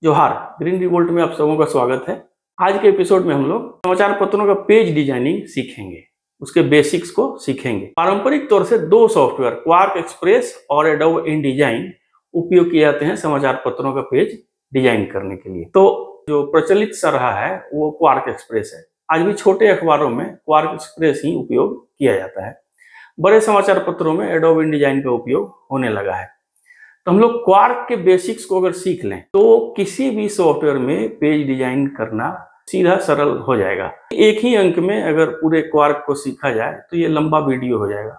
जोहार, green revolt में आप सबों का स्वागत है। आज के एपिसोड में हम लोग समाचार पत्रों का पेज डिजाइनिंग सीखेंगे, उसके बेसिक्स को सीखेंगे। पारंपरिक तौर से दो सॉफ्टवेयर क्वार्क एक्सप्रेस और एडोब इनडिजाइन उपयोग किए जाते हैं समाचार पत्रों का पेज डिजाइन करने के लिए। तो जो प्रचलित सा रहा है वो क्वार्क एक्सप्रेस है। आज भी छोटे अखबारों में क्वार्क एक्सप्रेस ही उपयोग किया जाता है। बड़े समाचार पत्रों में एडोब इनडिजाइन का उपयोग होने लगा है। तो हम लोग क्वार्क के बेसिक्स को अगर सीख लें तो किसी भी सॉफ्टवेयर में पेज डिजाइन करना सीधा सरल हो जाएगा। एक ही अंक में अगर पूरे क्वार्क को सीखा जाए तो ये लंबा वीडियो हो जाएगा,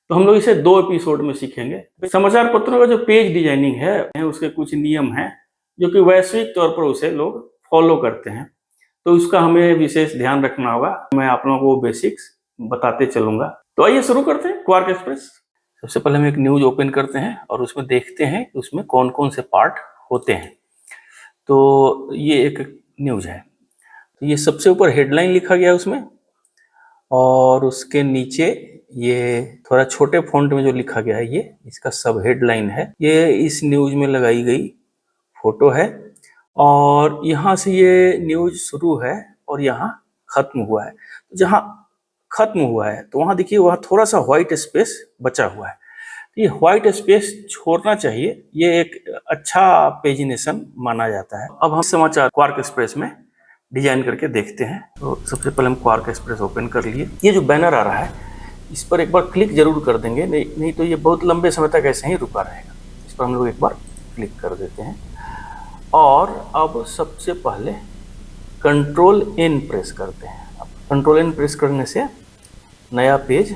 तो हम लोग इसे 2 एपिसोड में सीखेंगे। समाचार पत्रों का जो पेज डिजाइनिंग है उसके कुछ नियम हैं जो कि वैश्विक तौर पर उसे लोग फॉलो करते हैं, तो उसका हमें विशेष ध्यान रखना होगा। मैं आप लोगों को बेसिक्स बताते चलूंगा। तो आइए शुरू करते हैं क्वार्क एक्सप्रेस। सबसे पहले हम एक न्यूज ओपन करते हैं और उसमें देखते हैं कि उसमें कौन कौन से पार्ट होते हैं। तो ये एक न्यूज है, तो ये सबसे ऊपर हेडलाइन लिखा गया है उसमें, और उसके नीचे ये थोड़ा छोटे फॉन्ट में जो लिखा गया है ये इसका सब हेडलाइन है। ये इस न्यूज में लगाई गई फोटो है और यहाँ से ये न्यूज शुरू है और यहाँ खत्म हुआ है। तो जहाँ खत्म हुआ है तो वहाँ देखिए वहाँ थोड़ा सा व्हाइट स्पेस बचा हुआ है। ये व्हाइट स्पेस छोड़ना चाहिए, ये एक अच्छा पेजिनेशन माना जाता है। अब हम समाचार क्वार्क एक्सप्रेस में डिजाइन करके देखते हैं। तो सबसे पहले हम क्वार्क एक्सप्रेस ओपन कर लिए। ये जो बैनर आ रहा है इस पर एक बार क्लिक जरूर कर देंगे, नहीं तो ये बहुत लंबे समय तक ऐसे ही रुका रहेगा। इस पर हम लोग एक बार क्लिक कर देते हैं और अब सबसे पहले कंट्रोल N प्रेस करते हैं। अब कंट्रोल N प्रेस करने से नया पेज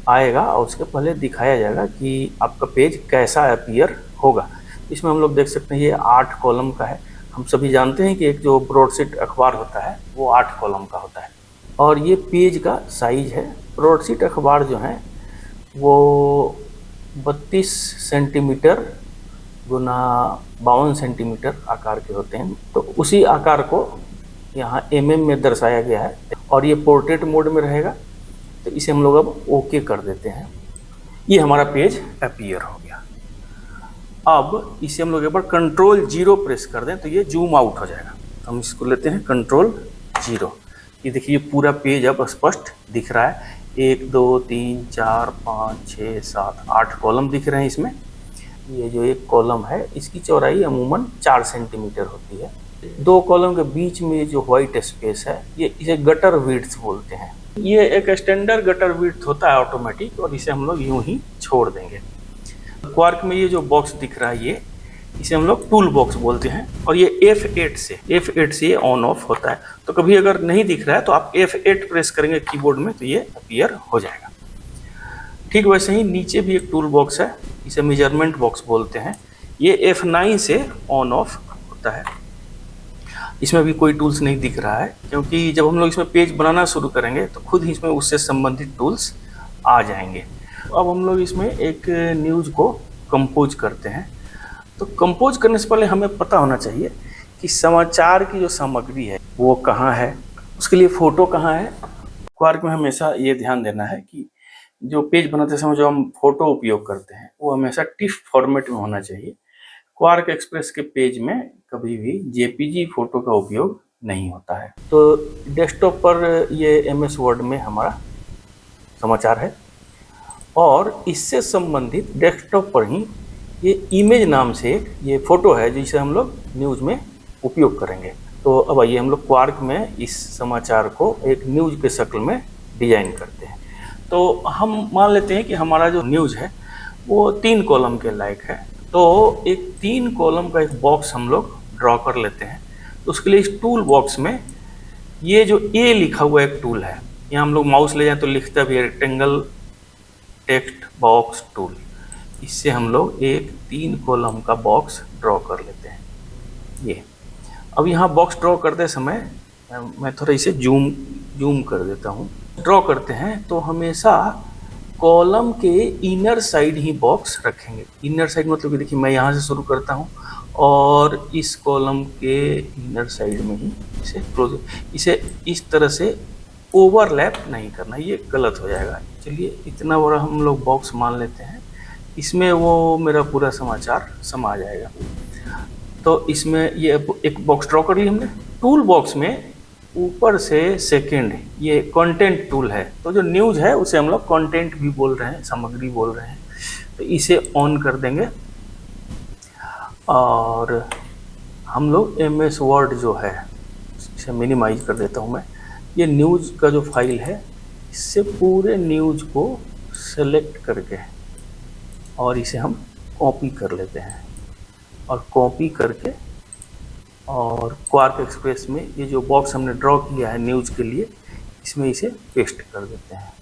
आएगा और उसके पहले दिखाया जाएगा कि आपका पेज कैसा अपीयर होगा। इसमें हम लोग देख सकते हैं ये 8 कॉलम का है। हम सभी जानते हैं कि एक जो ब्रॉडशीट अखबार होता है वो 8 कॉलम का होता है और ये पेज का साइज है। ब्रॉडशीट अखबार जो है वो 32 सेंटीमीटर गुना 52 सेंटीमीटर आकार के होते हैं। तो उसी आकार को यहाँ mm में दर्शाया गया है और ये पोर्ट्रेट मोड में रहेगा। तो इसे हम लोग अब ओके कर देते हैं। ये हमारा पेज अपीयर हो गया। अब इसे हम लोग एक बार कंट्रोल 0 प्रेस कर दें तो ये जूम आउट हो जाएगा। तो हम इसको लेते हैं कंट्रोल 0। ये देखिए पूरा पेज अब स्पष्ट दिख रहा है। 1 2 3 4 5 6 7 8 कॉलम दिख रहे हैं इसमें। ये जो एक कॉलम है इसकी चौड़ाई अमूमन 4 सेंटीमीटर होती है। 2 कॉलम के बीच में जो व्हाइट स्पेस है ये इसे गटर विड्थ बोलते हैं। ये एक स्टैंडर्ड गटर विड्थ होता है ऑटोमेटिक, और इसे हम लोग यूं ही छोड़ देंगे। क्वार्क में ये जो बॉक्स दिख रहा है ये इसे हम लोग टूल बॉक्स बोलते हैं और ये F8 से ये ऑन ऑफ होता है। तो कभी अगर नहीं दिख रहा है तो आप F8 प्रेस करेंगे कीबोर्ड में तो ये अपीयर हो जाएगा। ठीक वैसे ही नीचे भी एक टूल बॉक्स है, इसे मेजरमेंट बॉक्स बोलते हैं। ये F9 से ऑन ऑफ होता है। इसमें भी कोई टूल्स नहीं दिख रहा है क्योंकि जब हम लोग इसमें पेज बनाना शुरू करेंगे तो खुद ही इसमें उससे संबंधित टूल्स आ जाएंगे। अब हम लोग इसमें एक न्यूज़ को कंपोज करते हैं। तो कंपोज करने से पहले हमें पता होना चाहिए कि समाचार की जो सामग्री है वो कहाँ है, उसके लिए फ़ोटो कहाँ है। क्वार्क में हमेशा ये ध्यान देना है कि जो पेज बनाते समय जो हम फोटो उपयोग करते हैं वो हमेशा टिफ फॉर्मेट में होना चाहिए। क्वार्क एक्सप्रेस के पेज में कभी भी JPG फोटो का उपयोग नहीं होता है। तो डेस्कटॉप पर ये MS वर्ड में हमारा समाचार है और इससे संबंधित डेस्कटॉप पर ही ये इमेज नाम से ये फोटो है जिसे हम लोग न्यूज़ में उपयोग करेंगे। तो अब आइए हम लोग क्वार्क में इस समाचार को एक न्यूज़ के शक्ल में डिजाइन करते हैं। तो हम मान लेते हैं कि हमारा जो न्यूज़ है वो 3 कॉलम के लायक है। तो एक 3 कॉलम का एक बॉक्स हम लोग ड्रॉ कर लेते हैं। तो उसके लिए इस टूल बॉक्स में ये जो A लिखा हुआ एक टूल है, यहाँ हम लोग माउस ले जाएं तो लिखता भी है रेक्टेंगल टेक्स्ट बॉक्स टूल। इससे हम लोग एक 3 कॉलम का बॉक्स ड्रॉ कर लेते हैं। ये अब यहाँ बॉक्स ड्रॉ करते समय मैं थोड़ा इसे जूम कर देता हूँ। ड्रॉ करते हैं तो हमेशा कॉलम के इनर साइड ही बॉक्स रखेंगे। इनर साइड मतलब कि देखिए मैं यहाँ से शुरू करता हूँ और इस कॉलम के इनर साइड में ही इसे क्लोज, इसे इस तरह से ओवरलैप नहीं करना, ये गलत हो जाएगा। चलिए इतना बड़ा हम लोग बॉक्स मान लेते हैं, इसमें वो मेरा पूरा समाचार समा जाएगा। तो इसमें ये एक बॉक्स ड्रॉ कर ली हमने। टूल बॉक्स में ऊपर से सेकंड ये कंटेंट टूल है, तो जो न्यूज़ है उसे हम लोग कंटेंट भी बोल रहे हैं, सामग्री बोल रहे हैं। तो इसे ऑन कर देंगे और हम लोग MS वर्ड जो है इसे मिनिमाइज कर देता हूँ मैं। ये न्यूज़ का जो फाइल है इससे पूरे न्यूज़ को सेलेक्ट करके और इसे हम कॉपी कर लेते हैं और कॉपी करके और क्वार्क एक्सप्रेस में ये जो बॉक्स हमने ड्रॉ किया है न्यूज़ के लिए इसमें इसे पेस्ट कर देते हैं।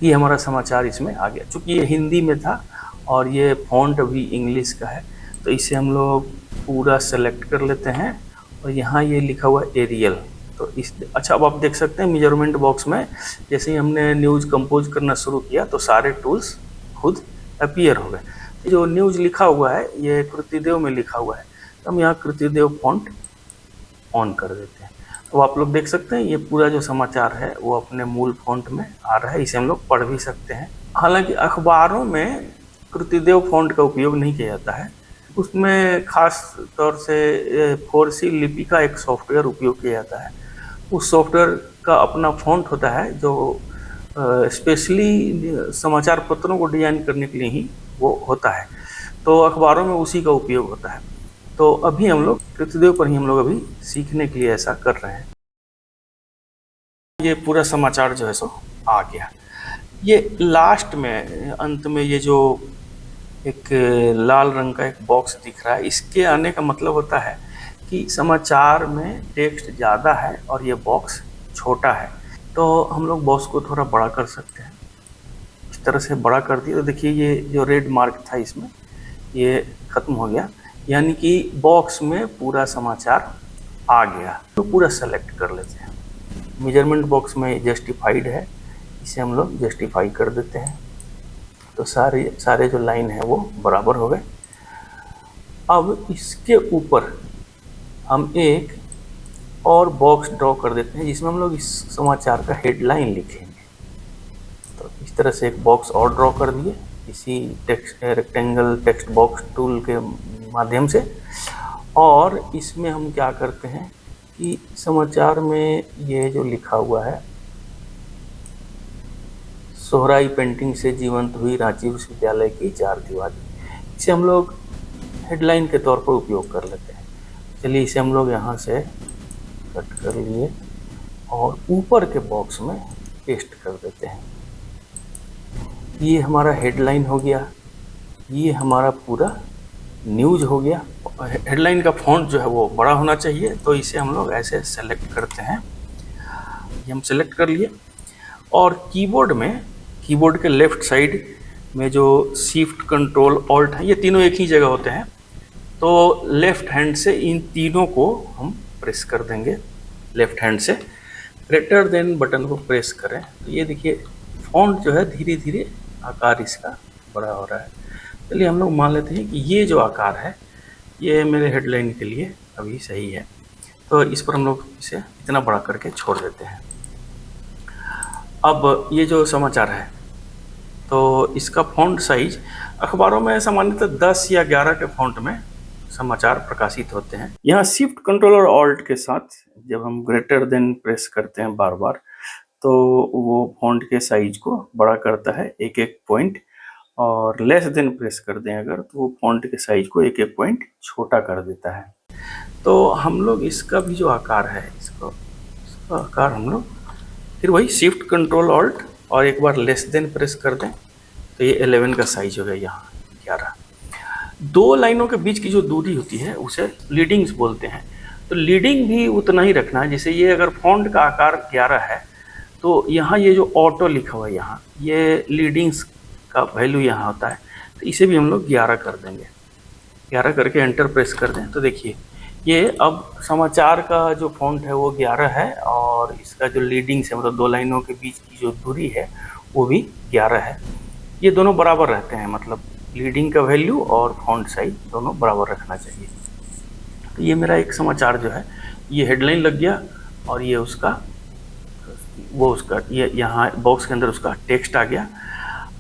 ये हमारा समाचार इसमें आ गया। चूँकि ये हिंदी में था और ये फॉन्ट भी इंग्लिश का है तो इसे हम लोग पूरा सेलेक्ट कर लेते हैं और यहाँ ये लिखा हुआ एरियल। तो इस अच्छा अब आप देख सकते हैं मेजरमेंट बॉक्स में जैसे ही हमने न्यूज़ कंपोज करना शुरू किया तो सारे टूल्स खुद अपीयर हो गए। जो न्यूज़ लिखा हुआ है ये कृतिदेव में लिखा हुआ है, तो हम यहाँ कृतिदेव फॉन्ट ऑन कर देते हैं। तो आप लोग देख सकते हैं ये पूरा जो समाचार है वो अपने मूल फॉन्ट में आ रहा है, इसे हम लोग पढ़ भी सकते हैं। हालांकि अखबारों में कृतिदेव फॉन्ट का उपयोग नहीं किया जाता है, उसमें खास तौर से फोरसी लिपि का एक सॉफ्टवेयर उपयोग किया जाता है। उस सॉफ्टवेयर का अपना फॉन्ट होता है जो स्पेशली समाचार पत्रों को डिजाइन करने के लिए ही वो होता है, तो अखबारों में उसी का उपयोग होता है। तो अभी हम लोग कृतिदेव पर ही हम लोग अभी सीखने के लिए ऐसा कर रहे हैं। ये पूरा समाचार जो है सो आ गया। ये लास्ट में अंत में ये जो एक लाल रंग का एक बॉक्स दिख रहा है, इसके आने का मतलब होता है कि समाचार में टेक्स्ट ज़्यादा है और ये बॉक्स छोटा है। तो हम लोग बॉक्स को थोड़ा बड़ा कर सकते हैं। इस तरह से बड़ा कर दिया तो देखिए ये जो रेड मार्क था इसमें ये ख़त्म हो गया, यानी कि बॉक्स में पूरा समाचार आ गया। तो पूरा सेलेक्ट कर लेते हैं। मेजरमेंट बॉक्स में जस्टिफाइड है, इसे हम लोग जस्टिफाई कर देते हैं। तो सारे जो लाइन है वो बराबर हो गए। अब इसके ऊपर हम एक और बॉक्स ड्रॉ कर देते हैं जिसमें हम लोग इस समाचार का हेडलाइन लिखेंगे। तो इस तरह से एक बॉक्स और ड्रॉ कर दिए इसी रेक्टेंगल टेक्स्ट बॉक्स टूल के माध्यम से। और इसमें हम क्या करते हैं कि समाचार में ये जो लिखा हुआ है सोहराई पेंटिंग से जीवंत हुई रांची विश्वविद्यालय की चार दीवारी, इसे हम लोग हेडलाइन के तौर पर उपयोग कर लेते हैं। चलिए इसे हम लोग यहाँ से कट कर लिए और ऊपर के बॉक्स में पेस्ट कर देते हैं। ये हमारा हेडलाइन हो गया, ये हमारा पूरा न्यूज़ हो गया। हेडलाइन का फॉन्ट जो है वो बड़ा होना चाहिए, तो इसे हम लोग ऐसे सेलेक्ट करते हैं। ये हम सेलेक्ट कर लिए और कीबोर्ड के लेफ़्ट साइड में जो शिफ्ट कंट्रोल ऑल्ट है ये तीनों एक ही जगह होते हैं, तो लेफ़्ट हैंड से इन तीनों को हम प्रेस कर देंगे। लेफ़्ट हैंड से ग्रेटर देन बटन को प्रेस करें तो ये देखिए फॉन्ट जो है धीरे धीरे आकार इसका बड़ा हो रहा है। चलिए हम लोग मान लेते हैं कि ये जो आकार है ये मेरे हेडलाइन के लिए अभी सही है, तो इस पर हम लोग इसे इतना बड़ा करके छोड़ देते हैं। अब ये जो समाचार है तो इसका फॉन्ट साइज अखबारों में सामान्यतः 10 या 11 के फॉन्ट में समाचार प्रकाशित होते हैं। यहाँ शिफ्ट कंट्रोल और ऑल्ट के साथ जब हम ग्रेटर देन प्रेस करते हैं बार बार तो वो फॉन्ट के साइज को बड़ा करता है एक एक पॉइंट, और लेस देन प्रेस कर दें अगर तो वो फॉन्ट के साइज को एक एक पॉइंट छोटा कर देता है। तो हम लोग इसका भी जो आकार है इसका आकार हम लोग फिर वही शिफ्ट कंट्रोल ऑल्ट और एक बार लेस देन प्रेस कर दें तो ये 11 का साइज हो गया, यहाँ 11। दो लाइनों के बीच की जो दूरी होती है उसे लीडिंग्स बोलते हैं। तो लीडिंग भी उतना ही रखना है। जैसे ये अगर फॉन्ट का आकार 11 है तो यहाँ ये जो ऑटो लिखा हुआ है यहाँ ये लीडिंग्स का वैल्यू यहाँ होता है, तो इसे भी हम लोग 11 कर देंगे। 11 करके एंटर प्रेस कर दें तो देखिए ये अब समाचार का जो फॉन्ट है वो 11 है और इसका जो लीडिंग्स है मतलब दो लाइनों के बीच की जो दूरी है वो भी 11 है। ये दोनों बराबर रहते हैं, मतलब लीडिंग का वैल्यू और फॉन्ट साइज दोनों बराबर रखना चाहिए। तो ये मेरा एक समाचार जो है ये हेडलाइन लग गया और ये उसका ये यहाँ बॉक्स के अंदर उसका टेक्स्ट आ गया।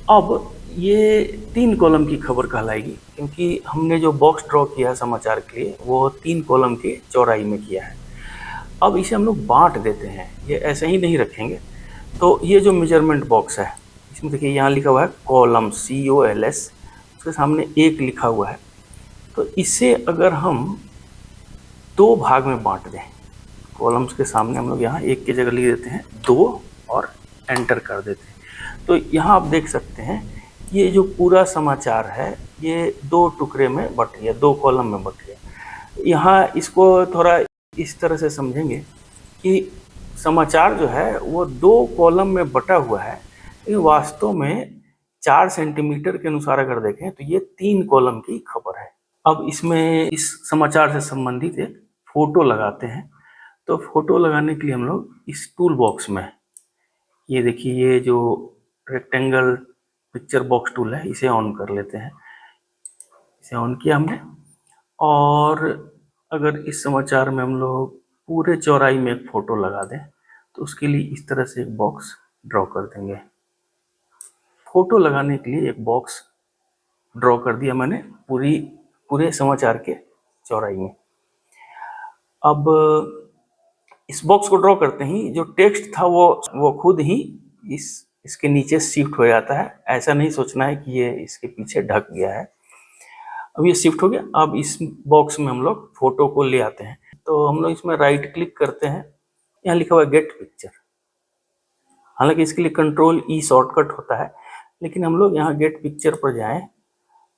अब ये 3 कॉलम की खबर कहलाएगी, क्योंकि हमने जो बॉक्स ड्रॉ किया है समाचार के लिए वो 3 कॉलम की चौड़ाई में किया है। अब इसे हम लोग बांट देते हैं, ये ऐसे ही नहीं रखेंगे। तो ये जो मेजरमेंट बॉक्स है, इसमें देखिए यहाँ लिखा हुआ है कॉलम COLS, उसके सामने 1 लिखा हुआ है। तो इसे अगर हम 2 भाग में बांट दें, कॉलम्स के सामने हम लोग यहाँ 1 की जगह लिख देते हैं 2 और एंटर कर देते हैं। तो यहाँ आप देख सकते हैं ये जो पूरा समाचार है ये 2 टुकड़े में बट गया, 2 कॉलम में बट गया। यहाँ इसको थोड़ा इस तरह से समझेंगे कि समाचार जो है वो 2 कॉलम में बटा हुआ है, लेकिन वास्तव में 4 सेंटीमीटर के अनुसार अगर देखें तो ये 3 कॉलम की खबर है। अब इसमें इस समाचार से संबंधित एक फोटो लगाते हैं। तो फोटो लगाने के लिए हम लोग इस टूल बॉक्स में, ये देखिए ये जो रेक्टेंगल पिक्चर बॉक्स टूल है इसे ऑन कर लेते हैं। इसे ऑन किया हमने, और अगर इस समाचार में हम लोग पूरे चौड़ाई में एक फ़ोटो लगा दें तो उसके लिए इस तरह से एक बॉक्स ड्रॉ कर देंगे। फ़ोटो लगाने के लिए एक बॉक्स ड्रॉ कर दिया मैंने पूरे समाचार के चौड़ाई में। अब इस बॉक्स को ड्रॉ करते ही जो टेक्स्ट था वो खुद ही इसके नीचे शिफ्ट हो जाता है। ऐसा नहीं सोचना है कि ये इसके पीछे ढक गया है। अब ये शिफ्ट हो गया। अब इस बॉक्स में हम लोग फोटो को ले आते हैं। तो हम लोग इसमें राइट क्लिक करते हैं, यहाँ लिखा हुआ है गेट पिक्चर। हालांकि इसके लिए Ctrl+E शॉर्टकट होता है, लेकिन हम लोग यहाँ गेट पिक्चर पर जाएं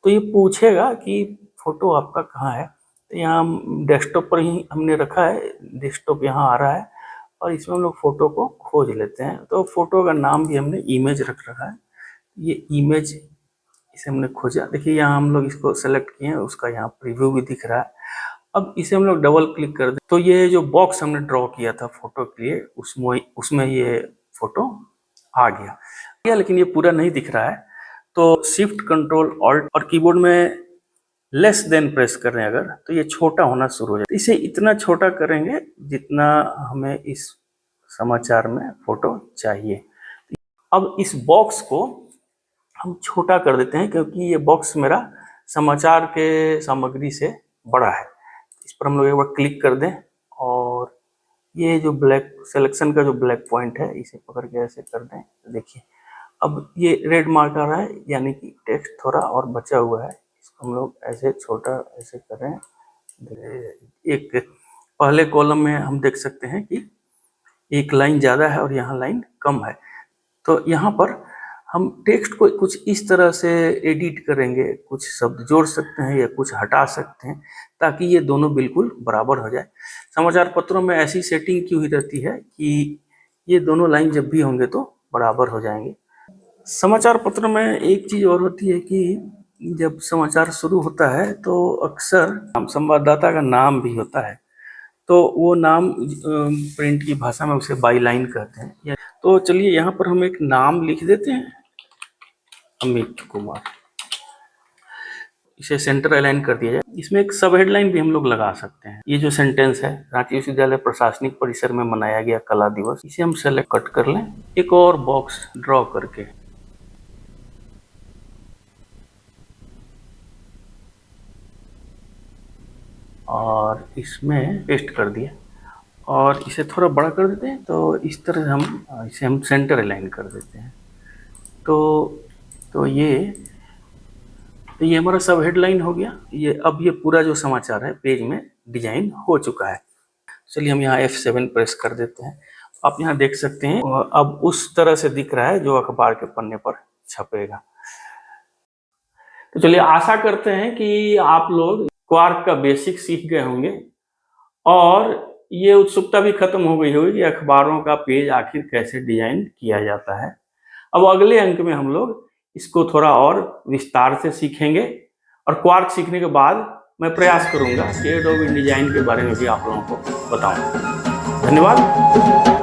तो ये पूछेगा कि फोटो आपका कहाँ है। तो यहाँ डेस्कटॉप पर ही हमने रखा है, डेस्कटॉप यहाँ आ रहा है और इसमें हम लोग फ़ोटो को खोज लेते हैं। तो फोटो का नाम भी हमने इमेज रख रखा है। ये इमेज, इसे हमने खोजा। देखिए यहाँ हम लोग इसको सेलेक्ट किए हैं, उसका यहाँ प्रीव्यू भी दिख रहा है। अब इसे हम लोग डबल क्लिक कर दें तो ये जो बॉक्स हमने ड्रॉ किया था फोटो के लिए उसमें ये फोटो आ गया, लेकिन ये पूरा नहीं दिख रहा है। तो शिफ्ट Ctrl+Alt और कीबोर्ड में लेस देन प्रेस कर रहे हैं अगर, तो ये छोटा होना शुरू हो जाए। इसे इतना छोटा करेंगे जितना हमें इस समाचार में फोटो चाहिए। अब इस बॉक्स को हम छोटा कर देते हैं, क्योंकि ये बॉक्स मेरा समाचार के सामग्री से बड़ा है। इस पर हम लोग एक बार क्लिक कर दें और ये जो ब्लैक सिलेक्शन का जो ब्लैक पॉइंट है इसे पकड़ के ऐसे कर दें। देखिए अब ये रेड मार्क आ रहा है, यानी कि टेक्स्ट थोड़ा और बचा हुआ है। इसको हम लोग ऐसे छोटा ऐसे करें। एक पहले कॉलम में हम देख सकते हैं कि एक लाइन ज़्यादा है और यहाँ लाइन कम है। तो यहाँ पर हम टेक्स्ट को कुछ इस तरह से एडिट करेंगे, कुछ शब्द जोड़ सकते हैं या कुछ हटा सकते हैं, ताकि ये दोनों बिल्कुल बराबर हो जाए। समाचार पत्रों में ऐसी सेटिंग की हुई रहती है कि ये दोनों लाइन जब भी होंगे तो बराबर हो जाएंगे। समाचार पत्र में एक चीज़ और होती है कि जब समाचार शुरू होता है तो अक्सर संवाददाता का नाम भी होता है। तो वो नाम प्रिंट की भाषा में उसे बाईलाइन कहते हैं। तो चलिए यहाँ पर हम एक नाम लिख देते हैं, अमित कुमार। इसे सेंटर अलाइन कर दिया जाए। इसमें एक सब हेडलाइन भी हम लोग लगा सकते हैं। ये जो सेंटेंस है, रांची विश्वविद्यालय प्रशासनिक परिसर में मनाया गया कला दिवस, इसे हम सेलेक्ट कट कर लें, एक और बॉक्स ड्रॉ करके और इसमें पेस्ट कर दिया और इसे थोड़ा बड़ा कर देते हैं। तो इस तरह हम इसे सेंटर अलाइन कर देते हैं। तो ये हमारा सब हेडलाइन हो गया। अब ये पूरा जो समाचार है पेज में डिजाइन हो चुका है। चलिए हम यहाँ F7 प्रेस कर देते हैं। आप यहाँ देख सकते हैं अब उस तरह से दिख रहा है जो अखबार के पन्ने पर छपेगा। तो चलिए आशा करते हैं कि आप लोग क्वार्क का बेसिक सीख गए होंगे और ये उत्सुकता भी खत्म हो गई होगी कि अखबारों का पेज आखिर कैसे डिजाइन किया जाता है। अब अगले अंक में हम लोग इसको थोड़ा और विस्तार से सीखेंगे और क्वार्क सीखने के बाद मैं प्रयास करूंगा कि एडोब InDesign के बारे में भी आप लोगों को बताऊं। धन्यवाद।